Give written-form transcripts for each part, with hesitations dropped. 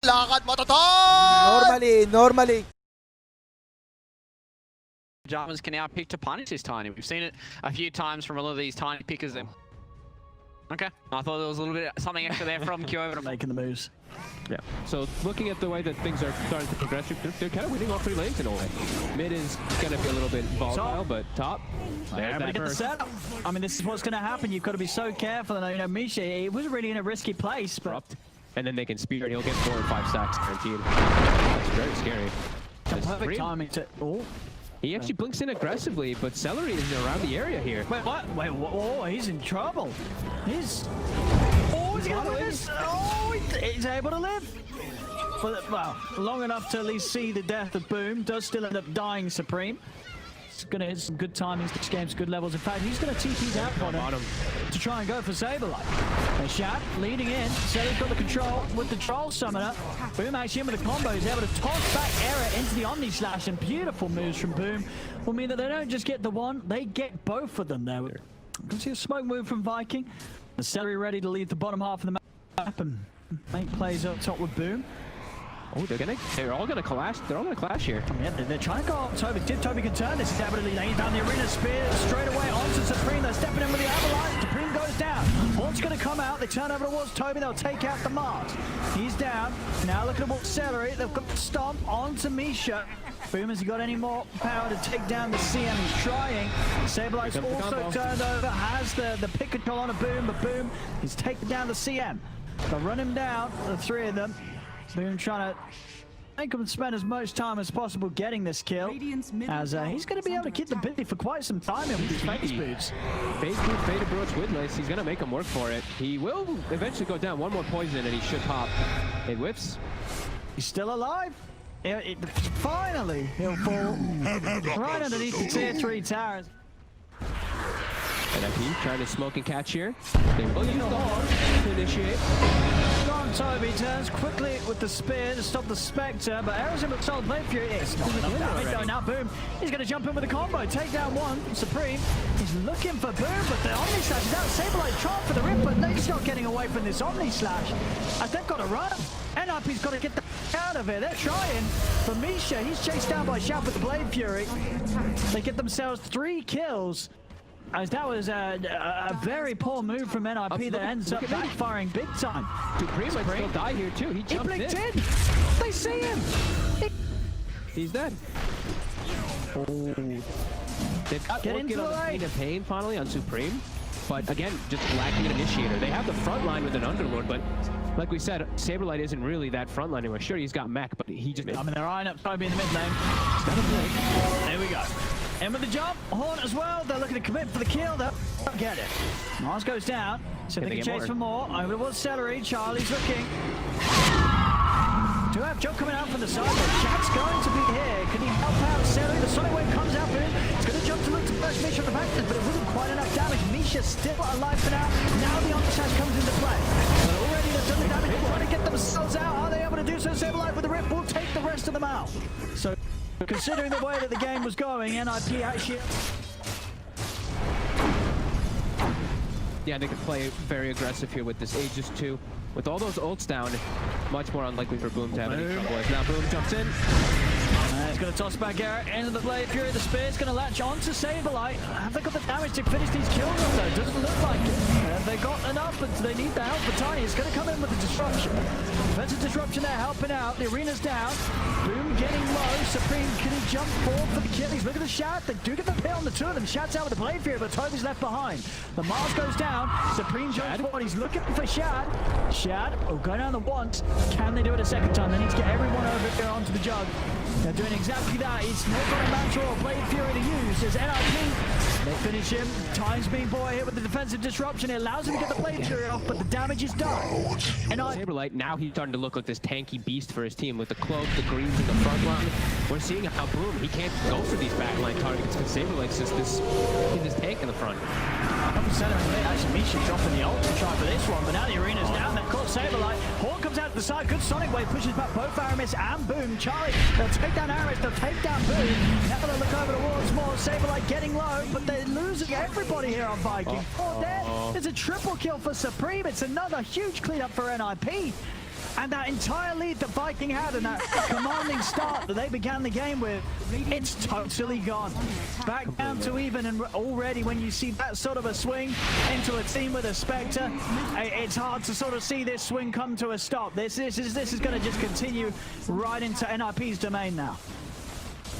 Lakad mo, Toton! Normally. Jarvis can now pick to punish this Tiny. We've seen it a few times from a lot of these Tiny pickers. Okay, I thought there was a little bit something extra there from Q over making the moves. Yeah, so looking at the way that things are starting to progress, they're kind of winning all three lanes in a way. Mid is going to be a little bit volatile, but top, there's that get the first. setup. I mean, this is what's going to happen. You've got to be so careful. And, you know, Misha, he was really in a risky place, but... And then they can spear, and he'll get 4 or 5 stacks guaranteed. That's very scary. Perfect timing to... Oh. He actually blinks in aggressively, but Celery is around the area here. Wait, what? Wait, oh, he's in trouble. He's... Oh, he's going to win this. Oh, he's able to live. But, well, long enough to at least see the death of Boom. Does still end up dying Supreme. He's going to hit some good timings. This game's good levels. In fact, he's going to TP down on him to try and go for Saberlight. And Shad leading in. Celery's got the control with the Troll Summoner. Boom actually in with the combo. He's able to toss back Error into the Omni Slash, and beautiful moves from Boom will mean that they don't just get the one, they get both of them there. You can see a smoke move from Viking. The Celery ready to leave the bottom half of the map and make plays up top with Boom. Oh, they're all gonna clash. They're all gonna clash here. Yeah, they're trying to go on Toby. Did Toby can turn this? He's able to lay down the arena spear straight away onto Supreme. They're stepping in with the avalanche. Supreme goes down. Horn's gonna come out. They turn over towards Toby. They'll take out the Mars. He's down. Now look at what Celery. They've got the stomp onto Misha. Boom, has he got any more power to take down the CeeM? He's trying. Saberlight's also turned over. Has the pick control on a Boom, but Boom is taking down the CeeM. They'll run him down, the three of them. Boom trying to make him spend as much time as possible getting this kill, as he's going to be able to keep the biddy for quite some time with these face boots. Face boot, fade approach, windlass. He's going to make him work for it. He will eventually go down. One more poison and he should pop. It whiffs. He's still alive. Finally, he'll fall right underneath the tier 3 towers. And FP trying to smoke and catch here. They will use the horn to initiate. Toby turns quickly with the spear to stop the Spectre, but Error's in with Soul Blade Fury. It's not enough damage though. Now Boom, he's going to jump in with a combo, take down one. Supreme, he's looking for Boom, but the Omni Slash is out. Saberlight trying for the rip, but he's not getting away from this Omni Slash. As they've got to run. NIP's got to get the out of it. They're trying. For Misha, he's chased down by Shout with the Blade Fury. They get themselves 3 kills. As that was a very poor move from NIP that ends up backfiring big time. Supreme might still die here too. He jumped in. They see him. He's dead. Oh. They've got Get into the lane. of pain finally on Supreme, but again, just lacking an initiator. They have the front line with an Underlord, but like we said, Saberlight isn't really that front line anymore. Sure, he's got mech, but he just... I mean, they're eyeing up Toby in the mid lane. There we go. In with the jump, Horn as well. They're looking to commit for the kill. They'll get it. Mars goes down. So they can chase for more. Over towards Celery. Charlie's looking. Do have Joe coming out from the side, but Shad's going to be here. Can he help out Celery? The Sonic Wave comes out for him. He's going to jump to look to burst Misha on the back, but it wasn't quite enough damage. Misha's still alive for now. Now the Omnislash comes into play. But already they've done the damage. They're trying to get themselves out. Are they able to do so? Saberlight with the rip will take the rest of them out. So, considering the way that the game was going, NIP actually... Yeah, they could play very aggressive here with this Aegis 2. With all those ults down, much more unlikely for Boom to have any trouble. Now Boom jumps in. He's going to toss back Error into the Blade Fury. The spear's going to latch onto Saberlight. Have they got the damage to finish these kills off though? Doesn't look like it. They got enough, but they need the help for Tiny. It's going to come in with the disruption. Defensive disruption there, helping out. The arena's down. Boom getting low. Supreme, can he jump forward for the kill? He's looking at the Shad. They do get the pill on the two of them. Shad's out with the Blade Fury, but Toby's left behind. The Mars goes down. Supreme jumps forward. He's looking for Shad. Shad will go down the once. Can they do it a second time? They need to get everyone over here onto the jug. They're doing exactly that. It's not got a mantra or Blade Fury to use. As NIP, they finish him. Time's being boy here with the defensive disruption. It allows him to get the Blade Fury off, but the damage is done. Saberlight, now he's starting to look like this tanky beast for his team with the cloak, the greens in the front line. We're seeing how Boom, he can't go for these backline targets because Saberlight's just this tank in the front. Actually, Misha dropping the ult to try for this one, but now the arena's down. They've caught Saberlight. Horn comes out to the side. Good Sonic Wave pushes back both Aramis and Boom. Charlie, they'll take down Aramis, they'll take down Boom. Now they'll look over towards more. Saberlight getting low, but they're losing everybody here on Viking. Dead. There's a triple kill for Supreme. It's another huge cleanup for NIP. And that entire lead that Viking had and that commanding start that they began the game with, it's totally gone. Back down to even, and already when you see that sort of a swing into a team with a Spectre, it's hard to sort of see this swing come to a stop. This is going to just continue right into NIP's domain now.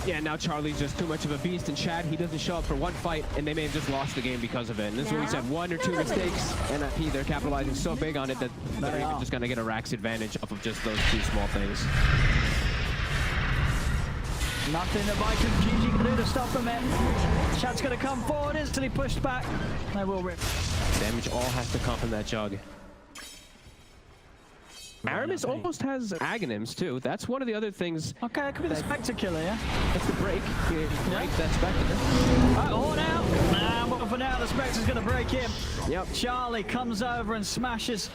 Yeah, now Charlie's just too much of a beast, and Chad, he doesn't show up for one fight, and they may have just lost the game because of it. And this is what we said, 1 or 2 mistakes, NIP, they're capitalizing so big on it that they're even just going to get a Rax advantage off of just those 2 small things. Nothing that VIKINGG can do to stop them in. Chad's going to come forward, instantly pushed back. They will rip. Damage all has to come from that jug. Aramis almost has Aghanims too. That's one of the other things. Okay, that could be the Spectre killer, yeah? That's the break. Break that Spectre. Horn out. And well, for now, the Spectre's going to break him. Yep. Charlie comes over and smashes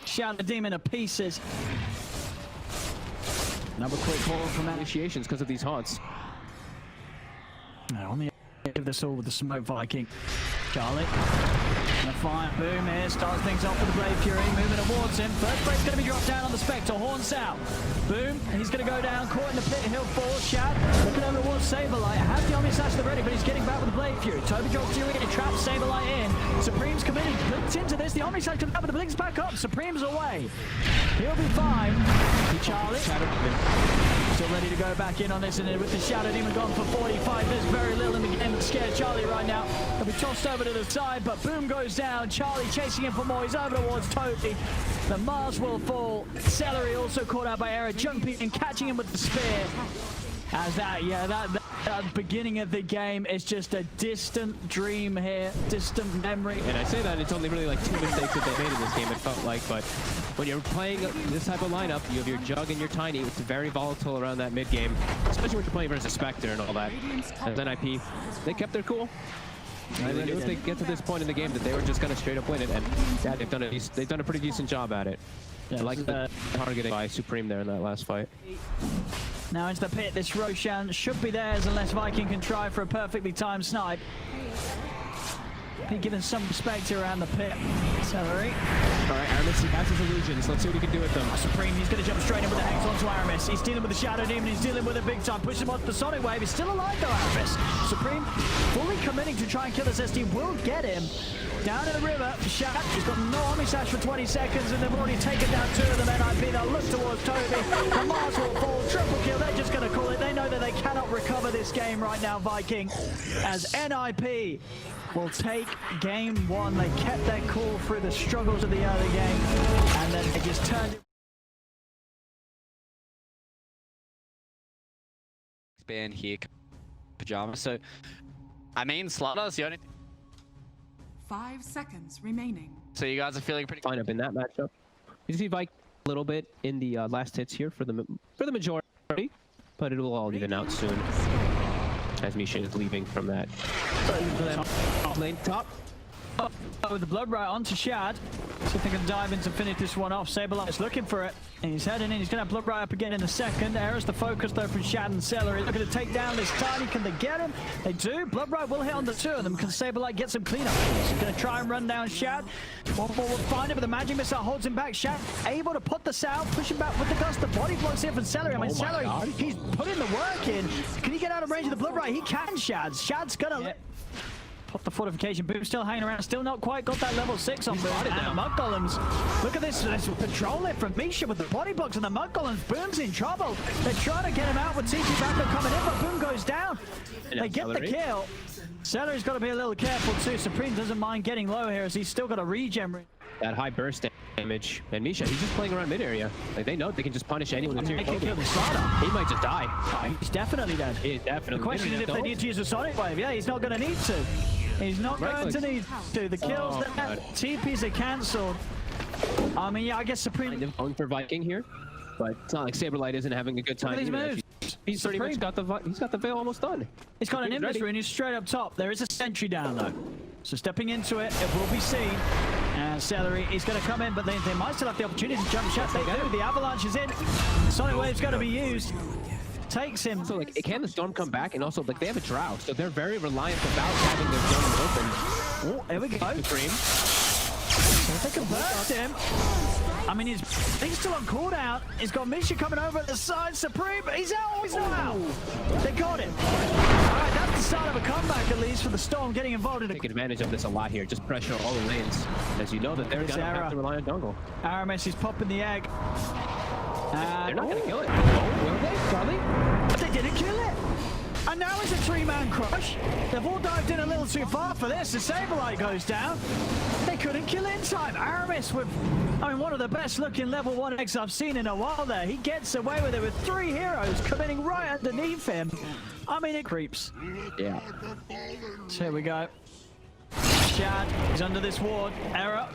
Shadow Demon to pieces. Another quick hold from Initiations because of these haunts. On the end of this all with the smoke Viking. Charlie. And a fine boom here, starts things off with the Blade Fury, moving towards him. First Blade's going to be dropped down on the Spectre, horns out. Boom, and he's going to go down, caught in the pit, he'll fall. Shad, looking over towards Saberlight, has the Omni Slash to the ready, but he's getting back with the Blade Fury. Toby drops Fury in, he traps Saberlight in. Supreme's committed, blinked into this, the Omni Slash comes out, but the blink's back up, Supreme's away. He'll be fine. Charlie. Still ready to go back in on this, and with the Shadow Demon gone for 45, there's very little in the game that scares Charlie right now. He'll be tossed over to the side, but boom goes down. Charlie chasing him for more. He's over towards Toby. The Mars will fall. Celery also caught out by Era, jumping and catching him with the spear. As that beginning of the game is just a distant dream here, distant memory. And I say that it's only really like 2 mistakes that they made in this game, it felt like, but when you're playing this type of lineup, you have your Jug and your Tiny, it's very volatile around that mid game, especially when you're playing versus Spectre and all that. As NIP, they kept their cool. They knew if they get to this point in the game that they were just going to straight up win it, and yeah, they've done a pretty decent job at it. Yeah, I like the targeting by Supreme there in that last fight. Now into the pit, this Roshan should be theirs unless Viking can try for a perfectly timed snipe. Be given some respect here around the pit. Celery. Alright, Aramis, he has his illusions. Let's see what he can do with them. Supreme, he's going to jump straight in with the Hex onto Aramis. He's dealing with the Shadow Demon, he's dealing with it big time. Pushes him onto the Sonic Wave. He's still alive though, Aramis. Supreme fully committing to try and kill this SD. Will get him. Down in the river, Shad, he's got no Omni Slash for 20 seconds, and they've already taken down 2 of them. NIP, they'll look towards Toby. The Mars will fall, triple kill, they're just going to call it. They know that they cannot recover this game right now, Viking, as NIP will take game 1. They kept their cool through the struggles of the early game, and then they just turned it. Expand here, Pajama. So, I mean, Slaughter's the only. 5 seconds remaining. So you guys are feeling pretty fine up in that matchup. You see Vike a little bit in the last hits here for the majority, but it will all even out soon. As Misha is leaving from that. Lane top. With the blood right onto Shad. See if they can dive in to finish this one off. Saberlight's looking for it. And he's heading in. He's going to have blood right up again in a second. Era's the focus though from Shad and Celery. Looking to take down this Tiny. Can they get him? They do. Blood right will hit on the 2 of them. Can Saberlight get some cleanup? He's going to try and run down Shad. One more will find him, but the magic missile holds him back. Shad able to put this out, push him back with the gust. The body blocks here from Celery. I mean, Celery, he's putting the work in. Can he get out of range of the blood right? He can, Shad. Shad's going to put the fortification. Boom still hanging around, still not quite got that level 6 on Boom. And Mud Golems. Look at this patrol lift from Misha with the body blocks and the Mud Golems. Boom's in trouble. They're trying to get him out with TG backup coming in, but Boom goes down. They get the kill. Celery's got to be a little careful too. Supreme doesn't mind getting low here as he's still got a regen. That high burst damage. And Misha, he's just playing around mid area. Like they know they can just punish anyone who's here. He might just die. He's definitely dead. He is definitely. The question is if they need to use a Sonic Wave. Yeah, he's not going to need to. He's not going to need to. The kills that TPs are cancelled. I mean, yeah, I guess Supreme going for Viking here, but it's not like Saberlight isn't having a good time. These moves. He's pretty much got the veil almost done. He's got an Nimbus rune. He's straight up top. There is a sentry down though, so stepping into it, it will be seen. And Celery, he's going to come in, but they might still have the opportunity to jump shot. They do. The avalanche is in. Sonic Wave's got to be used. Takes him. So like, can the storm come back? And also, like, they have a drought, so they're very reliant about having their zone open. Oh, here we go. Supreme. So if they can burst him. I mean, he's still on cooldown. He's got Misha coming over at the side. CeeM, he's out. Oh, he's not out. They got him. All right, that's the start of a comeback, at least, for the Storm getting involved in it. Take advantage of this a lot here. Just pressure all the lanes. As you know that they're going to have to rely on jungle. Aramis is popping the egg. They're not going to kill it. Oh, will they? Probably. But they didn't kill it. And now it's a three-man crush. They've all dived in a little too far for this. The Saberlight goes down. They couldn't kill in time. Aramis with, I mean, one of the best-looking level 1 eggs I've seen in a while there. He gets away with it with 3 heroes coming right underneath him. I mean, it creeps. Yeah. So here we go. Shad is under this ward. Error.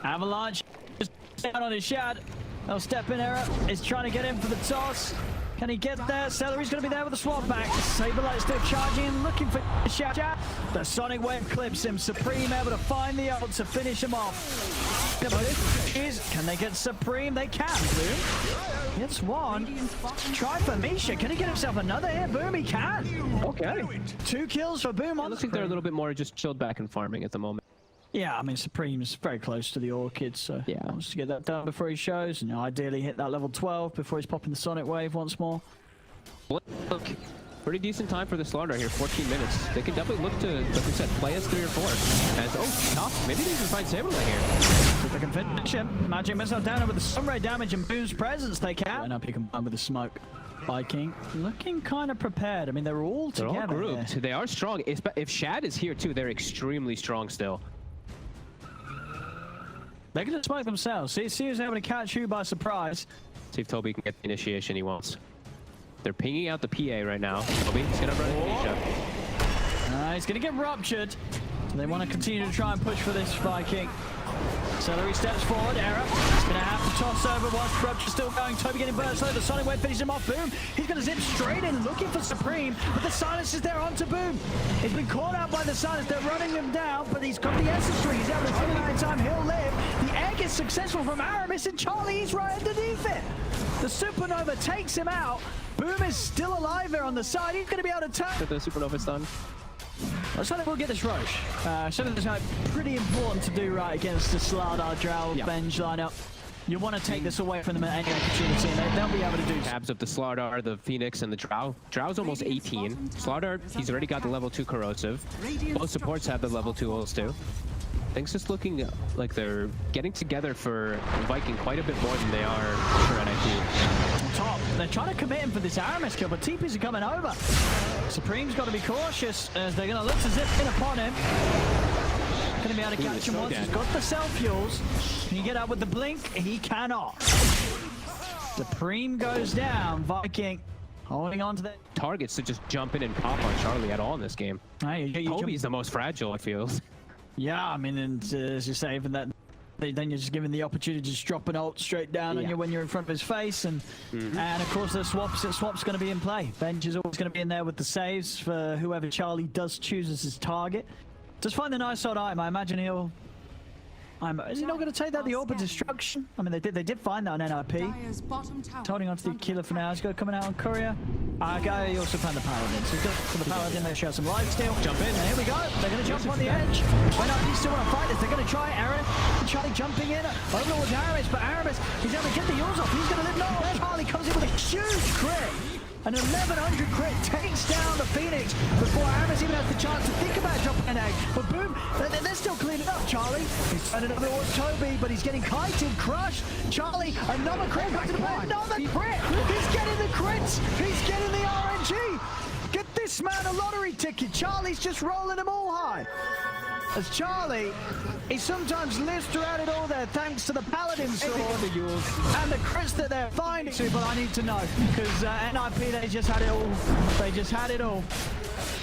Avalanche just down on his Shad. They'll step in. Error is trying to get in for the toss. Can he get there? Celery's going to be there with a swap back. Saberlight still charging and looking for Shad. The Sonic Wave clips him. CeeM able to find the ult to finish him off. Can they get CeeM? They can. Boom. Gets one. Try for Misha. Can he get himself another hit? Boom, he can. Okay. 2 kills for Boom. It looks like they're a little bit more just chilled back and farming at the moment. Yeah, I mean, CeeM's very close to the Orchids, so yeah, wants to get that done before he shows, and ideally hit that level 12 before he's popping the Sonic Wave once more. Look, pretty decent time for the Slaughter here, 14 minutes. They can definitely look to, like we said, play us 3 or 4. As, oh, tough. Maybe they can find Saberlight here. If they can finish him, Magic Missile down with the Sunray damage and Boom's presence, they can. And up he can combine with the smoke. VIKING looking kind of prepared. I mean, they're all together. They're all grouped. There. They are strong. If Shad is here too, they're extremely strong still. They're going to smoke themselves. See who's able to catch you by surprise. See if Toby can get the initiation he wants. They're pinging out the PA right now. Toby's going to run into Misha. He's going to get ruptured. So they want to continue to try and push for this VIKING. Celery steps forward. Error. He's going to have to toss over whilst Rupture's still going. Toby getting burst low. The Sonic Wave finishes him off. Boom. He's going to zip straight in looking for CeeM. But the Silence is there onto Boom. He's been caught out by the Silence. They're running him down. But he's got the Essence Tree. He's able to kill him out in time. He'll live. The egg is successful from Aramis. And Charlie is right underneath it. The Supernova takes him out. Boom is still alive there on the side. He's going to be able to turn. The Supernova's done. Looks like we'll get this Roche. Something that's pretty important to do right against the Slardar Drow Venge lineup. You want to take this away from them at any opportunity, and they'll be able to do tabs of the Slardar, the Phoenix, and the Drow. Drow's almost 18. Slardar, he's already got the level 2 corrosive. Both supports have the level 2 ults too. Things just looking like they're getting together for VIKING quite a bit more than they are for NIP. On top, they're trying to commit him for this Aramis kill, but TPs are coming over. CeeM's got to be cautious as they're going to look to zip in upon him. Going to be able to catch him once. He's got the self-fuels. Can he get out with the blink? He cannot. CeeM goes down. VIKING holding on to the targets to just jump in and pop on Charlie at all in this game. Toby's the most fragile, it feels. Yeah, I mean, and as you say, even that, then you're just given the opportunity to just drop an ult straight down on you when you're in front of his face, and and of course the swap's going to be in play. Venge is always going to be in there with the saves for whoever Charlie does choose as his target. Just find the nice old item. I imagine he'll. Is he not going to take that the Orb of Destruction? I mean, they did find that on NIP. Holding on to the Killer for now. He's got coming out on Courier. He also found the Paladin. So he's got for the Paladin. They show some lifesteal. Jump in. And here we go. They're going to jump on the edge. When NIP still want to fight this, they're going to try Aaron. Charlie jumping in. Over towards Aramis, but Aramis, he's able to get the Yours off. He's going to live. No, Charlie comes in with a huge crit. An 1100 crit takes down the Phoenix before Aramis even has the chance to think about dropping an egg. But boom, they're still cleaning up, Charlie. He's turning over towards Toby, but he's getting kited, crushed. Charlie, another crit back to the play. Another crit. He's getting the crits. He's getting the RNG. Get this man a lottery ticket. Charlie's just rolling them all high. As Charlie, he sometimes lives throughout it all there thanks to the Paladin sword and the crits that they're finding. But I need to know, because NIP, they just had it all. They just had it all.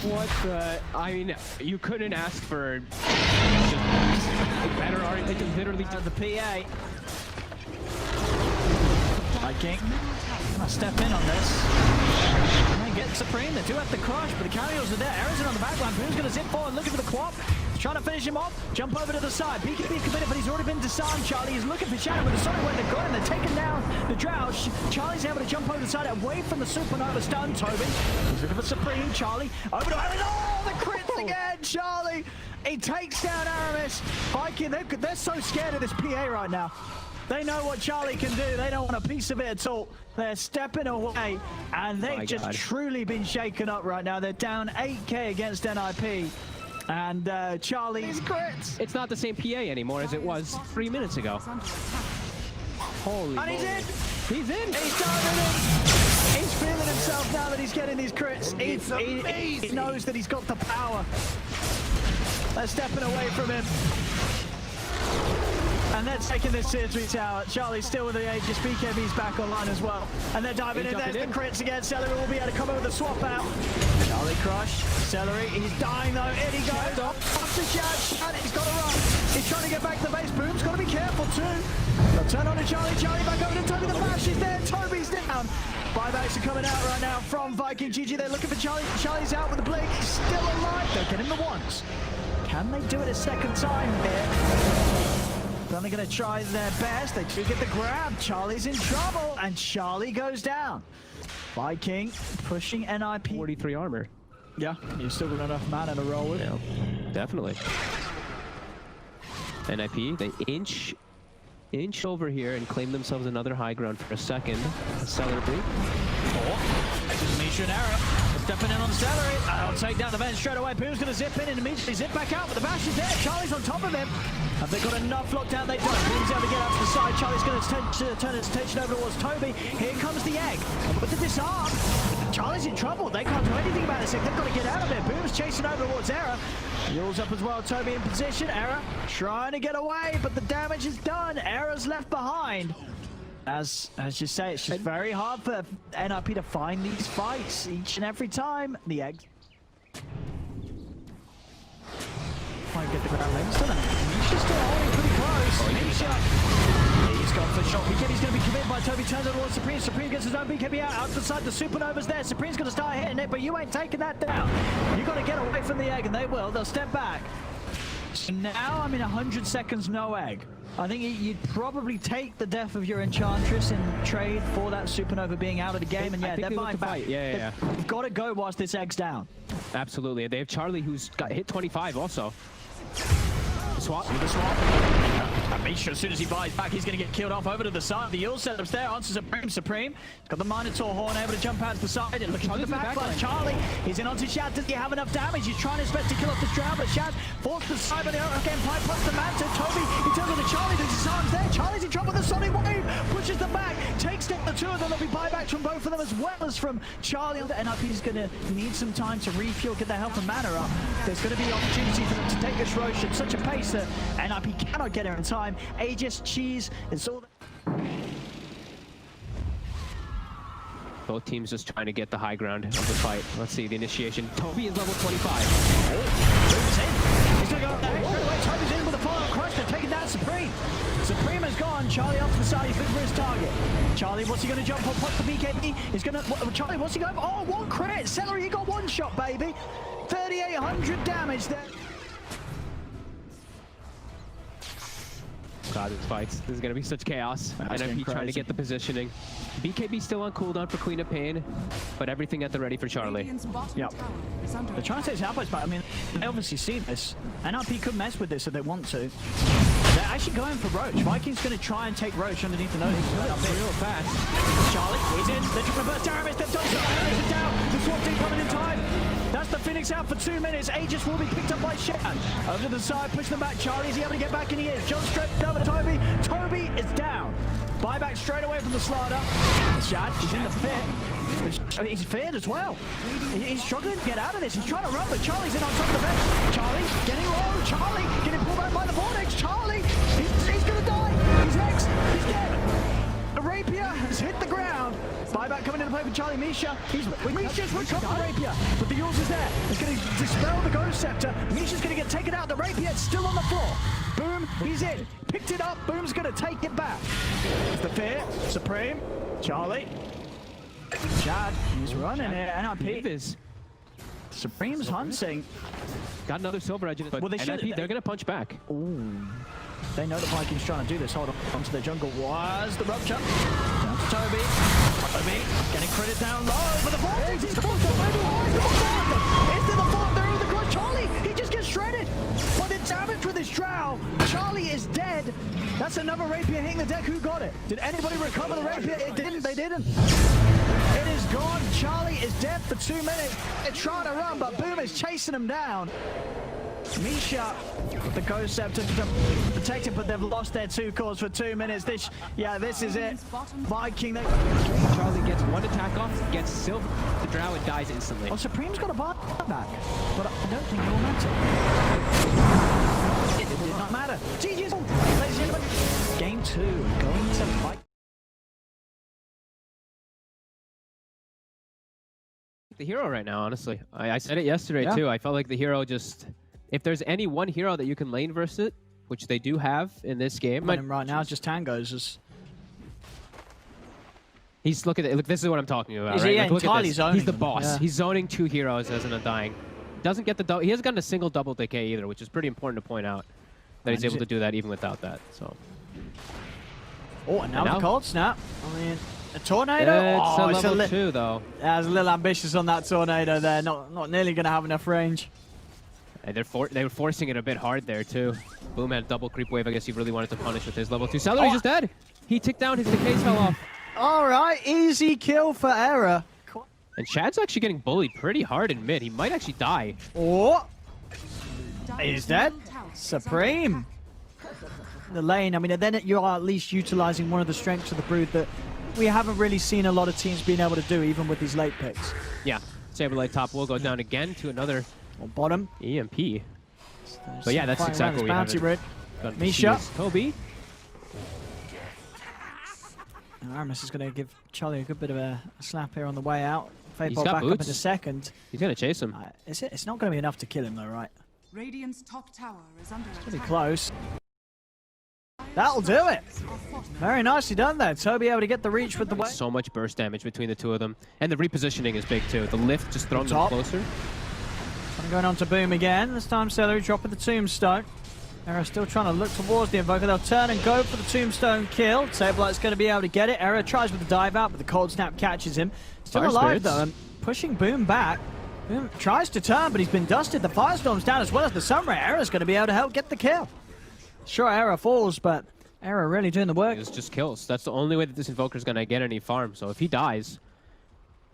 What the? I mean, you couldn't ask for better art. They can literally the PA. VIKING. Gonna step in on this. And they get CeeM. They do have the crush, but the carriers are there. Arizona on the backline. Who's gonna zip forward looking for the quap? Trying to finish him off. Jump over to the side. BKB committed, but he's already been disarmed. Charlie is looking for Shadow with the Sonic Wave. They've got him. They're taking down the Drow. Charlie's able to jump over the side away from the Supernova stun. Toby. He's looking for CeeM. Charlie over to Aaron. Oh, the crits again. Charlie He takes down Aramis. Viking, they're so scared of this PA right now. They know what Charlie can do. They don't want a piece of it at all. They're stepping away, and they've just truly been shaken up right now. They're down 8K against NIP. And Charlie's crits. It's not the same PA anymore as it was 3 minutes ago. Holy And he's in. He's in. He's diving in. He's feeling himself now that he's getting these crits. He knows that he's got the power. They're stepping away from him. And they're taking this tier 3 tower. Charlie's still with the Aegis. BKB's back online as well. And they're diving in. There's the crits again. Celery will be able to come over the swap out. Charlie crushed. Celery, he's dying though. In he goes. Up to Shad. Shad, he's got to run. He's trying to get back to the base. Boom's got to be careful too. They'll turn on to Charlie. Charlie back over to Toby. The flash is there. Toby's down. Buybacks are coming out right now from VIKINGG. They're looking for Charlie. Charlie's out with the blink. He's still alive. They're getting the once. Can they do it a second time here? They're only going to try their best. They do get the grab. Charlie's in trouble, and Charlie goes down. Viking pushing NIP. 43 armor. Yeah, you've still got enough mana to roll with. Yeah, definitely. NIP, they inch over here and claim themselves another high ground for a second. Celery. This is Misha and Era. Stepping in on Celery. I'll take down the bench straight away. Boom's going to zip in and immediately zip back out, but the bash is there. Charlie's on top of him. Have they got enough lockdown? They don't. Boom's able to get out to the side. Charlie's going to turn his attention over towards Toby. Here comes the egg. And with the disarm, Charlie's in trouble. They can't do anything about this. They've got to get out of it. Boom's chasing over towards Era. Yule's up as well. Toby in position. Era trying to get away, but the damage is done. Era's left behind. As you say, it's just very hard for NIP to find these fights each and every time. The egg. Might get the ground links to them. Misha's still holding pretty close. Misha. He's gone for a shot. BKB's going to be committed by Toby. Turns it towards Supreme. Supreme gets his own BKB out the side. The Supernova's there. Supreme's going to start hitting it, but you ain't taking that down. You've got to get away from the egg, and they will. They'll step back. So now I'm in 100 seconds, no egg. I think you'd probably take the death of your Enchantress in trade for that Supernova being out of the game, and yeah, they're buying back. Yeah. You've got to go whilst this egg's down. Absolutely. They have Charlie, who's got hit 25 also. Swap. The swap. And Misha, as soon as he buys back, he's going to get killed off over to the side. The Yule setup's there. Onto Supreme. Supreme got the Minotaur horn, able to jump out to the side and looking for the backline. Charlie, he's in onto Shad. Does he have enough damage? He's trying his best to kill off this drown, but Shad forced the side, but again, Pipe puts the man to Toby. He turns on to Charlie. There's his arms there. Charlie's in trouble with the Sonic Wave. Pushes them back. Takes down the two of them. There'll be buybacks from both of them as well as from Charlie. NIP is going to need some time to refuel, get their health and mana up. There's going to be opportunity for them to take this Roche at such a pace that NIP cannot get her in time. Aegis, Cheese, it's all. Both teams just trying to get the high ground of the fight. Let's see the initiation. Toby is level 25. He's in. He's going to go up there straight away. Toby's in with a follow-up crush. They're taking down Supreme. Supreme is gone. Charlie up to the side. He's looking for his target. Charlie, what's he going to jump on? Pops the BKB. He's going to. Charlie, what's he going? Oh, one crit. Celery, he got one shot, baby. 3,800 damage there. God, this fights. This is going to be such chaos. NIP trying to get the positioning. BKB still on cooldown for Queen of Pain, but everything at the ready for Charlie. Yep. They're trying to take his outpost back. I mean, they obviously see this. NIP could mess with this if they want to. They're actually going for Roche. Viking's going to try and take Roche underneath the nose. He's real fast. Charlie, he's in. They're trying to burst Aramis. They've done so. Aramis is down. The swap team coming in time. That's the Phoenix out for 2 minutes. Aegis will be picked up by Shad. Over to the side, push them back. Charlie, is he able to get back in? He is. John straight over to Toby. Toby is down. Buyback straight away from the slider. Shad, he's in the pit. He's feared as well. He's struggling to get out of this. He's trying to run, but Charlie's in on top of the bench. Charlie getting low. Charlie getting pulled back by the vortex. Charlie, he's going to die. He's next. He's dead. A rapier has hit the ground. Buyback coming into play for Charlie. Misha's recovered the rapier, but the Yules is there. He's going to dispel the Ghost Scepter. Misha's going to get taken out. The rapier is still on the floor. Boom, he's in. Picked it up. Boom's going to take it back. The Fear, Supreme, Charlie. Chad, he's running it. NIP is. Supreme's hunting. Got another Silver Edge, but NIP, they're going to punch back. Ooh. They know the Vikings trying to do this. Hold on. Onto the jungle was the rupture. Down to Toby. Toby getting credit down low, but the vortex is close. Into the fort. They're in the cross. Charlie, he just gets shredded by the damage with his drow. Charlie is dead. That's another rapier hitting the deck. Who got it? Did anybody recover the rapier? It didn't. They didn't. It is gone. Charlie is dead for 2 minutes. They're trying to run, but Boom is chasing him down. Misha, the Ghost Scepter to protect it, but they've lost their 2 cores for 2 minutes. This is it. Viking. Charlie gets 1 attack off, gets Silver the Drow, and dies instantly. Well, Supreme's got a bar back, but I don't think it will matter. It did not matter. GG's, ladies and gentlemen. Game 2, going to fight. The hero right now, honestly. I said it yesterday too. I felt like the hero just... If there's any one hero that you can lane versus it, which they do have in this game. Right now, just Tango's. He's look. This is what I'm talking about. He's entirely zoning. He's the them. boss. Yeah. He's zoning 2 heroes as an Undying. Doesn't get the he hasn't gotten a single double decay either, which is pretty important to point out. That he's able to do that even without that. So. Oh, and now the cold snap. I mean, a tornado. Yeah, it's a level 2 though. Yeah, I was a little ambitious on that tornado there. Not nearly going to have enough range. They were forcing it a bit hard there too. Boom had double creep wave. I guess he really wanted to punish with his level 2. Celery's just dead. He ticked down. His decays fell off. All right, easy kill for Error. And Chad's actually getting bullied pretty hard in mid. He might actually die. Oh, he's dead. CeeM. The lane. I mean, then you are at least utilizing one of the strengths of the Brood that we haven't really seen a lot of teams being able to do, even with these late picks. Yeah, Saberlight top will go down again to another. On bottom. EMP. But yeah, that's exactly what we have. Misha. Toby. And Aramis is going to give Charlie a good bit of a slap here on the way out. Fadeball back boots. up in a second. He's going to chase him. It's not going to be enough to kill him though, right? Radiant's top tower is under attack. Pretty close. That'll do it. Very nicely done there. Toby able to get the reach with the way. So much burst damage between the 2 of them. And the repositioning is big too. The lift just throwing them closer. Going on to Boom again. This time Celery dropping the Tombstone. Error still trying to look towards the Invoker. They'll turn and go for the Tombstone kill. Saberlight's going to be able to get it. Error tries with the dive out, but the Cold Snap catches him. Still Fire alive spirits. though, and pushing Boom back. Boom tries to turn, but he's been dusted. The Firestorm's down as well as the Sunray. Error's going to be able to help get the kill. Sure, Error falls, but Error really doing the work. It's just kills. That's the only way that this Invoker's going to get any farm. So if he dies,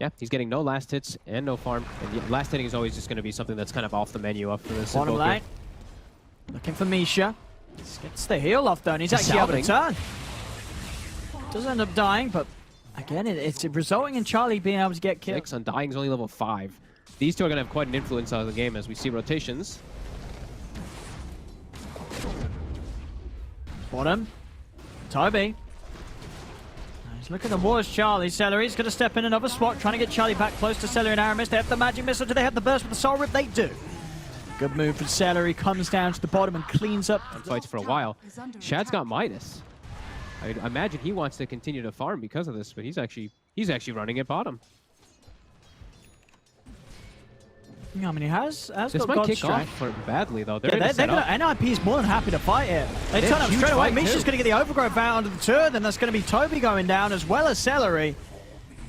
yeah, he's getting no last hits and no farm. And last hitting is always just going to be something that's kind of off the menu up for this Bottom Invoker. lane. Looking for Misha. Gets the heal off though, and he's actually able to turn. Does end up dying, but again, it's resulting in Charlie being able to get killed. 6 Undying's only level 5. These 2 are going to have quite an influence on the game as we see rotations. Bottom. Toby. He's looking towards Charlie. Celery's going to step in another spot, trying to get Charlie back close to Celery and Aramis. They have the magic missile. Do they have the burst with the soul rip? They do. Good move from Celery. Comes down to the bottom and cleans up. Fights for a while. Shad's got Midas. I imagine he wants to continue to farm because of this, but he's actually running at bottom. Yeah, I mean, he has This got might God's kick strength. off for badly though. Yeah, NIP's more than happy to fight it. They turn up straight away. Misha's going to get the overgrowth out onto the turn, then that's going to be Toby going down as well as Celery.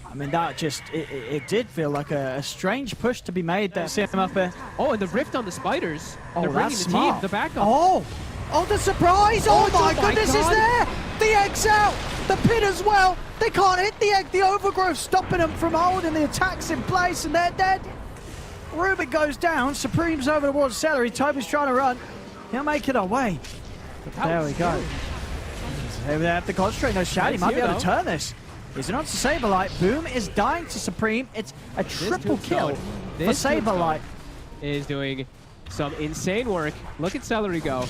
I mean, that just, it did feel like a strange push to be made there. See him up here. Oh, and the rift on the spiders. They're bringing that's the smart. team, the backup. Oh, the surprise! Oh my goodness, is there! The egg's out! The pin as well! They can't hit the egg. The overgrowth stopping them from holding the attacks in place, and they're dead. Rubik goes down. CeeM's over towards Celery. Toby's trying to run. He'll make it away. But there we go. They have to concentrate. No, Shady might be able to turn this. Is it on to Saberlight? Boom is dying to CeeM. It's a triple kill for Saberlight. Is doing some insane work. Look at Celery go.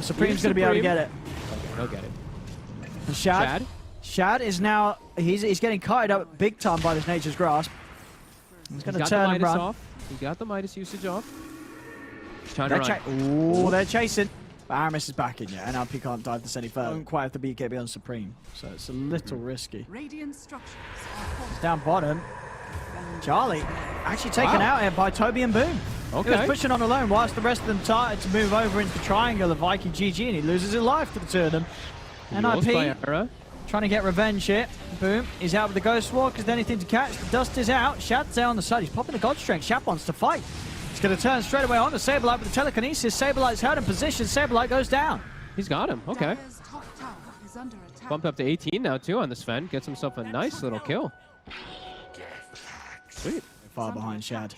CeeM's going to be able to get it. Okay, he'll get it. And Shad is now, he's getting kited up big time by this Nature's Grasp. He's going to turn and run. He got the Midas usage off. He's trying to run. Oh, they're chasing. But Aramis is back in, yeah. NRP can't dive this any further. Don't quite have the BKB on CeeM, so it's a little risky. Radiant structures Down bottom. Charlie actually taken out here by Toby and Boom. Okay. He was pushing on alone whilst the rest of them started to move over into the triangle of Viking GG, and he loses his life to the two of them. NIP trying to get revenge here. Boom. He's out with the Ghost Walk. Is there anything to catch? The dust is out. Shad's there on the side. He's popping the God Strength. Shad wants to fight. He's going to turn straight away on to Saberlight with the telekinesis. Saberlight's held in position. Saberlight goes down. He's got him. Okay. Dire's top tower is under attack. Bumped up to 18 now, too, on the Sven. Gets himself a nice little kill. Sweet. Far behind Shad.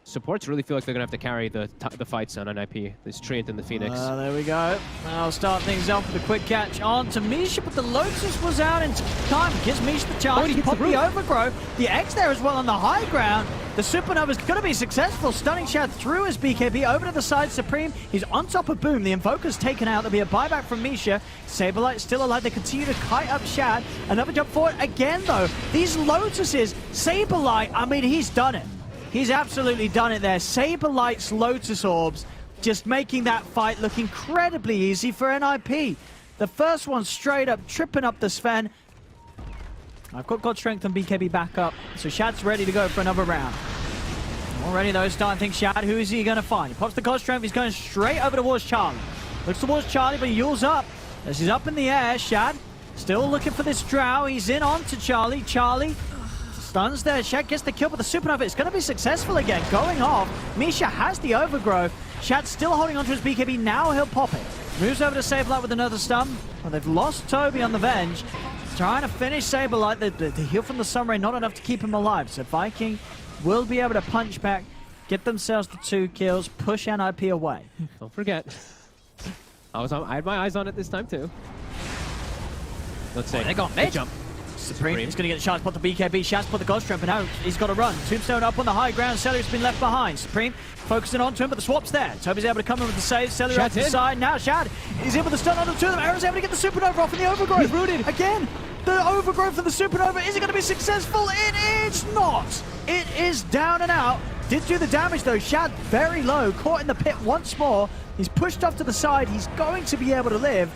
Supports really feel like they're going to have to carry the fights on IP. This Treant and the Phoenix. There we go. I'll start things off with a quick catch on to Misha, but the Lotus was out in time. Gives Misha the chance. he He hits popped the the roof. overgrowth. The X there as well on the high ground. The Supernova's going to be successful. Stunning Shad through his BKB over to the side. CeeM, he's on top of Boom. The Invoker's taken out. There'll be a buyback from Misha. Saberlight still alive. They continue to kite up Shad. Another jump forward again, though. These Lotuses, Saberlight, I mean, he's done it. He's absolutely done it there. Saberlight's Lotus Orbs just making that fight look incredibly easy for NIP. The first one straight up, tripping up the Sven. I've got God Strength and BKB back up, so Shad's ready to go for another round. Already though, starting to think Shad, who is he going to find? He pops the God Strength, he's going straight over towards Charlie. Looks towards Charlie, but he yulls up. As he's up in the air, Shad still looking for this Drow. He's in on to Charlie. Charlie stuns there. Shad gets the kill, but the Supernova is going to be successful again. Going off. Misha has the overgrowth. Shad still holding onto his BKB. Now he'll pop it. Moves over to Saberlight with another stun. Well, they've lost Toby on the Venge. Trying to finish Saberlight. The heal from the Sunray, not enough to keep him alive. So Viking will be able to punch back, get themselves the 2 kills, push NIP away. Don't forget. I had my eyes on it this time, too. Let's say. They got mid. Jump. CeeM is going to get the chance to put the BKB. Shad's put the God Strength, and now he's got to run. Tombstone up on the high ground. Celery's been left behind. CeeM focusing on to him, but the swap's there. Toby's able to come in with the save. Celery off to the side. Now Shad is able to stun on the 2 of them. Aaron's able to get the Supernova off in the overgrowth. He's rooted. Again, the overgrowth of the Supernova. Is it going to be successful? It is not. It is down and out. Did do the damage, though. Shad very low. Caught in the pit once more. He's pushed off to the side. He's going to be able to live.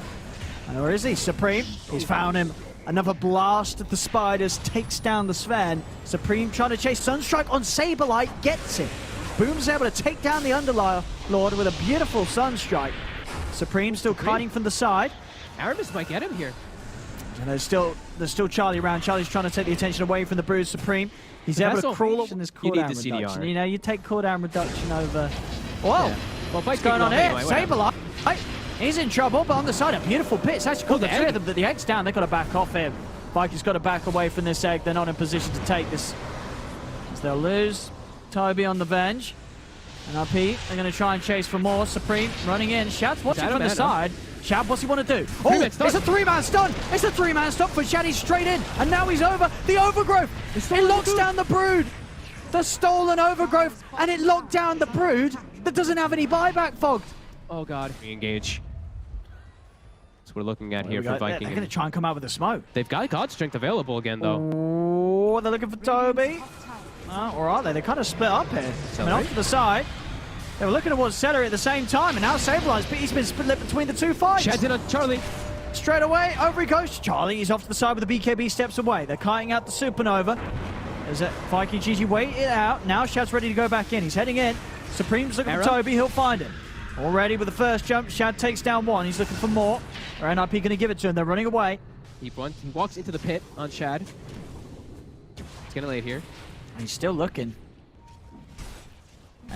And where is he? CeeM. He's found him. Another blast at the Spiders takes down the Sven. CeeM trying to chase Sunstrike on Saberlight, gets it. Boom's able to take down the Underlord with a beautiful Sunstrike. CeeM still kiting from the side. Aramis might get him here. And there's still Charlie around. Charlie's trying to take the attention away from the Bruise. CeeM, he's able to crawl up in this You cooldown need the reduction. CDR. You know, you take cooldown reduction over. Whoa! Yeah. Well, What's going on here? Saberlight. He's in trouble, but on the side, a beautiful pit. It's actually called the 3 of them, but the egg's down. They've got to back off him. Viking's got to back away from this egg. They're not in position to take this. As they'll lose Toby on the Venge. And RP, they're going to try and chase for more. CeeM running in. Shad's watching from the side. Shad, what's he want to do? Oh, it's a 3-man stun. It's a 3-man stun for Shad. He's straight in. And now he's over. The overgrowth. It locks down the Brood. The stolen overgrowth. And it locked down the Brood that doesn't have any buyback fogged. Oh, God. Engage. That's what we're looking at here for Viking. They're going to try and come out with the smoke. They've got God Strength available again, though. Oh, they're looking for Toby. Or are they? They're kind of split up here. Coming off to the side. They were looking towards Celery at the same time, and now Saberlight's, he's been split between the 2 fights. Shad's in on Charlie. Straight away, over he goes. Charlie, he's off to the side with the BKB, steps away. They're kiting out the Supernova. As Viking GG wait it out. Now Shad's ready to go back in. He's heading in. CeeM's looking for Toby. He'll find him. Already with the first jump, Shad takes down 1. He's looking for more. Or NIP going to give it to him. They're running away. He walks into the pit on Shad. He's going to lay it here. He's still looking.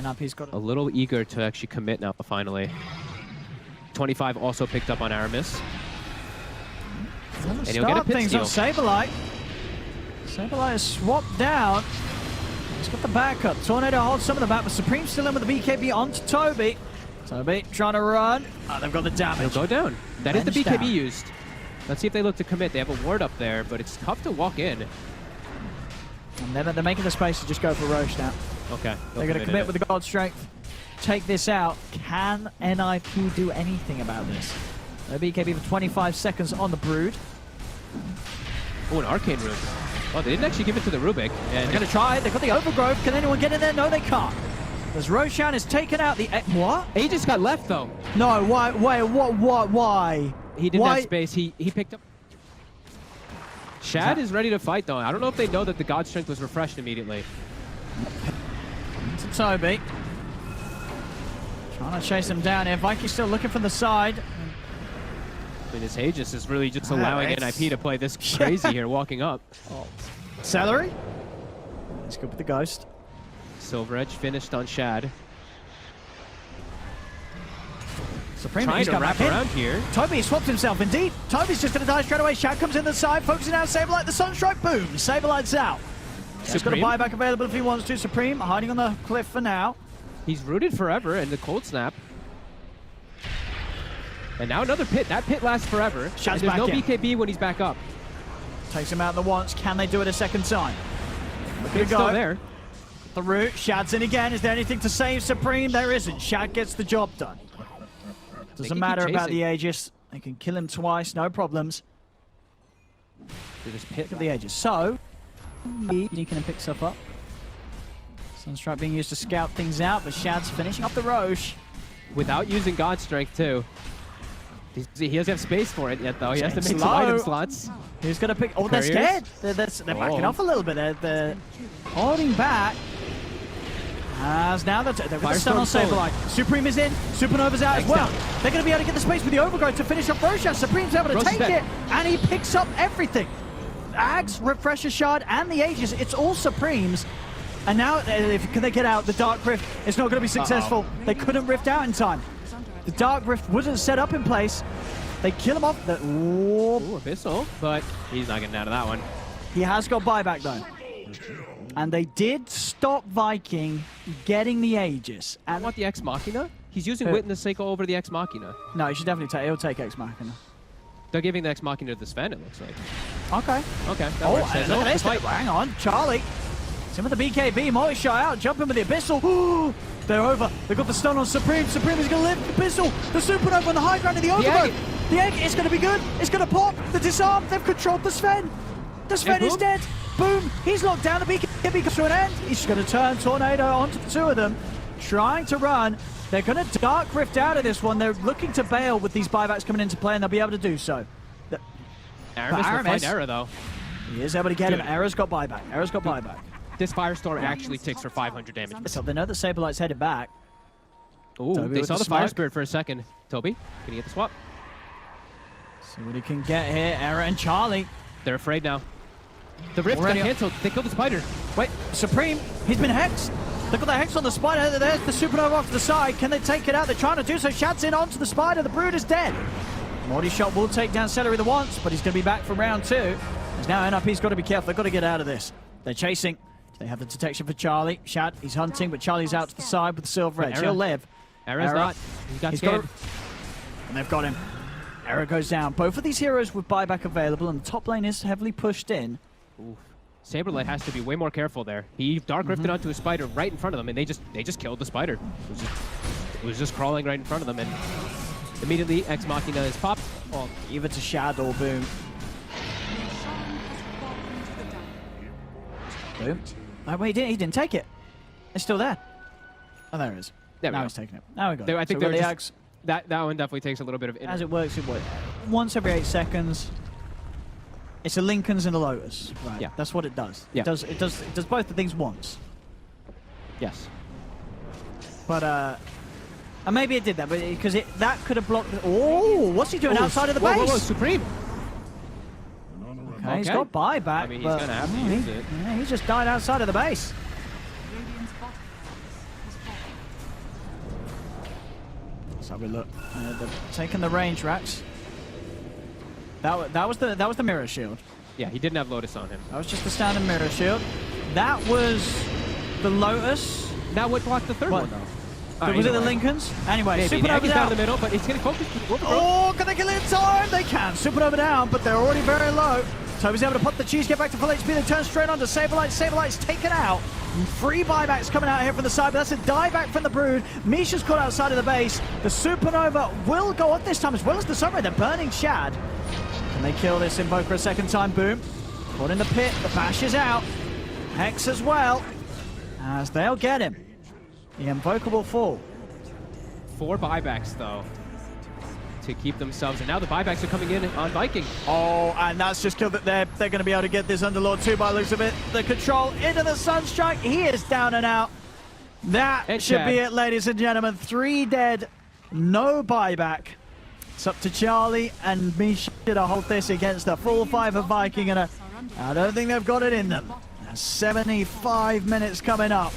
NIP's got a little eager to actually commit now, finally. 25 also picked up on Aramis. And he'll get a pit steal. Saberlight. Saberlight is swapped down. He's got the backup. Tornado holds some of the back, but CeeM still in with the BKB onto Toby. Toby trying to run. Oh, they've got the damage. He'll go down. That is the BKB down. used. Let's see if they look to commit. They have a ward up there, but it's tough to walk in. And they're making the space to just go for Roche now. Okay. They're going to commit with the God Strength. Take this out. Can NIP do anything about this? No BKB for 25 seconds on the Brood. Oh, an Arcane Rune. Well, they didn't actually give it to the Rubik. And they're going to try it. They've got the Overgrowth. Can anyone get in there? No, they can't. As Roshan is taken out the... What? He just got left, though. No, why? Why? He didn't have space. He picked up... Shad is ready to fight, though. I don't know if they know that the God Strength was refreshed immediately. It's Toby. Trying to chase him down here. Viking's still looking from the side. I mean, this Aegis is really just allowing NIP to play this crazy here, walking up. Oh. Celery. Let's go with the Ghost. Silver Edge finished on Shad. CeeM Trying to wrap around here. Toby swapped himself, indeed. Toby's just going to die straight away. Shad comes in the side, focusing out Saberlight, the Sunstrike, boom. Saberlight's out. He's got a buyback available if he wants to. CeeM hiding on the cliff for now. He's rooted forever in the cold snap. And now another pit. That pit lasts forever. Shad's there's back no in. BKB when he's back up. Takes him out the once. Can they do it a second time? It's still there. The root. Shad's in again. Is there anything to save CeeM? There isn't. Shad gets the job done. Doesn't matter about the Aegis. They can kill him twice, no problems. They just pit Look at the Aegis. So, he can pick stuff up. Sunstrike being used to scout things out, but Shad's finishing off the Roche. Without using God Strength, too. He doesn't have space for it yet, though. He has to make some Slow. item slots. Who's going to pick? Oh, they're scared. They're backing off a little bit. They're holding back. As now they've got the stun on Saberlight. CeeM is in. Supernova's out as well. They're going to be able to get the space with the Overgrowth to finish off Roshan. CeeM's able to take it, and he picks up everything. Ags, Refresher Shard, and the Aegis. It's all CeeM's. And now, can they get out? The Dark Rift is not going to be successful. They couldn't rift out in time. The Dark Rift wasn't set up in place. They kill him off. Ooh, Abyssal, but he's not getting out of that one. He has got buyback, though. And they did stop VIKING getting the Aegis. I want the Ex Machina. He's using Witness Seiko over the Ex Machina. No, he should definitely take. He'll take Ex Machina. They're giving the Ex Machina to the Sven, it looks like. Okay. Okay. Oh, look at this. Hang on, Charlie. Some of the BKB, multi-shot out, jumping with the Abyssal. They're over. They've got the stun on CeeM. CeeM is going to live. Abyssal, the Supernova on the high ground of the Overgrowth. The egg is going to be good. It's going to pop. The disarm. They've controlled the Sven. The Sven is dead. Boom. He's locked down. The BKB comes to an end. He's going to turn Tornado onto the two of them. Trying to run. They're going to Dark Rift out of this one. They're looking to bail with these buybacks coming into play, and they'll be able to do so. Aramis will find Era, though. He is able to get him. Era's got buyback. Era's got buyback. This Firestorm actually ticks for 500 damage. So they know that Saberlight's headed back. Ooh, they saw the Fire Spirit for a second. Toby, can you get the swap? See what he can get here. Era and Charlie. They're afraid now. The Rift got canceled. They killed the Spider. Wait, CeeM, he's been hexed. They've got the hex on the Spider. There's the Supernova off to the side. Can they take it out? They're trying to do so. Shad's in onto the Spider. The Brood is dead. Morty Shot will take down Celery the once, but he's going to be back for round 2. As now NRP's got to be careful. They've got to get out of this. They're chasing. They have the detection for Charlie. Shad, he's hunting, but Charlie's out to the side with the Silver Edge. He'll live. Era's not. He got scared. And they've got him. Era goes down. Both of these heroes with buyback available, and the top lane is heavily pushed in. Oof. Saberlight has to be way more careful there. He Dark Rifted onto a Spider right in front of them, and they just killed the Spider. It was just crawling right in front of them, and immediately Ex Machina is popped. Well, either to Shad or Boom. Boom. Oh, wait, he didn't take it. It's still there. Oh, there it is. Now he's taking it. Now we got it. I think that one definitely takes a little bit of... As it works, once every 8 seconds. It's a Lincoln's and a Lotus. Right. Yeah. That's what it does. Yeah. It does both the things once. Yes. But and maybe it did that, but because that could have blocked. Oh, what's he doing outside of the base? Whoa, CeeM. Okay, he's got buyback. I mean, he's gonna have to use it. Yeah, he just died outside of the base. Let's have a look. They're taking the range racks. That was the mirror shield. Yeah, he didn't have Lotus on him. That was just the standard mirror shield. That was the Lotus. Now what blocked the third one though? Was it the Lincolns? Anyway, Supernova's down in the middle, but it's going to focus. Oh, can they kill it in time? They can. Supernova down, but they're already very low. Toby's able to pop the cheese, get back to full HP. They turn straight onto Saberlight. Saberlight's taken out. 3 buybacks coming out here from the side, but that's a dieback from the Brood. Misha's caught outside of the base. The Supernova will go on this time, as well as the Sunray. They're burning Shad. Can they kill this Invoker a second time? Boom. Caught in the pit. The Bash is out. Hex as well. As they'll get him. The Invoker will fall. 4 buybacks, though, to keep themselves. And now the buybacks are coming in on VIKING. Oh, and that's just killed it there. They're going to be able to get this Underlord 2 by the looks of it. The control into the Sunstrike. He is down and out. That should be it, ladies and gentlemen. 3 dead. No buyback. It's up to Charlie and Misha to hold this against the full 5 of VIKING. And I don't think they've got it in them. 75 minutes coming up.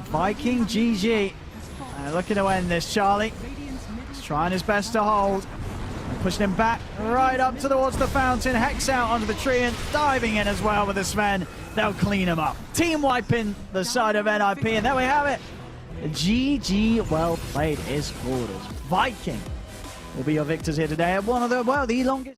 Viking GG. Looking to end this, Charlie. He's trying his best to hold. Pushing him back right up towards the fountain. Hex out onto the tree and diving in as well with the Sven. They'll clean him up. Team wiping the side of NIP, and there we have it. GG, well played is scored. Viking will be your victors here today at one of the, well, the longest.